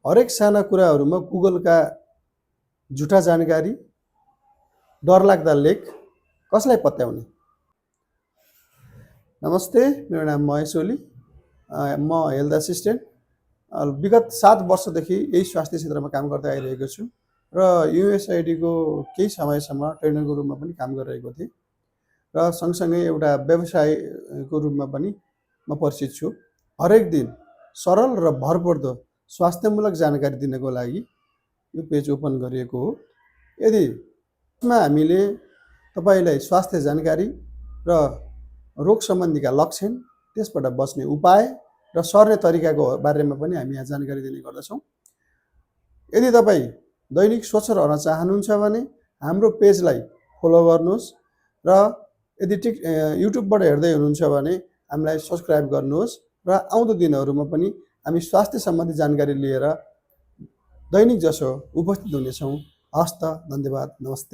हरेक साना कुराहरूमा गुगलका झुटा जानकारी, डरलाग्दा लेख कसलाई पत्याउने? नमस्ते, मेरो नाम महेश ओली। म हेल्थ असिस्टेन्ट विगत 7 वर्षदेखि यही स्वास्थ्य क्षेत्रमा काम गर्दै आइरहेको छु र युएसआइडीको केही समयसम्म ट्रेनरको रूपमा पनि काम गरिरहेको थिएँ र सँगसँगै एउटा व्यवसायको रूपमा पनि म परिचित छु। हरेक दिन सरल र भरपर्दो स्वास्थ्यमूलक जानकारी दिनको लागि यो पेज ओपन गरिएको हो। यदि यसमा हामीले तपाईलाई स्वास्थ्य जानकारी र रोग सम्बन्धीका लक्षण, त्यसबाट बच्ने उपाय र सर्ने तरिकाको बारेमा पनि हामी यहाँ जानकारी दिने गर्दछौँ। यदि तपाईँ दैनिक स्वच्छ रहन चाहनुहुन्छ भने हाम्रो पेजलाई फलो गर्नुहोस् र यदि युट्युबबाट हेर्दै हुनुहुन्छ भने हामीलाई सब्सक्राइब गर्नुहोस् र आउँदो दिनहरूमा पनि हामी स्वास्थ्य सम्बन्धी जानकारी लिएर दैनिक जसो उपस्थित हुनेछौँ। हस्त, धन्यवाद, नमस्ते।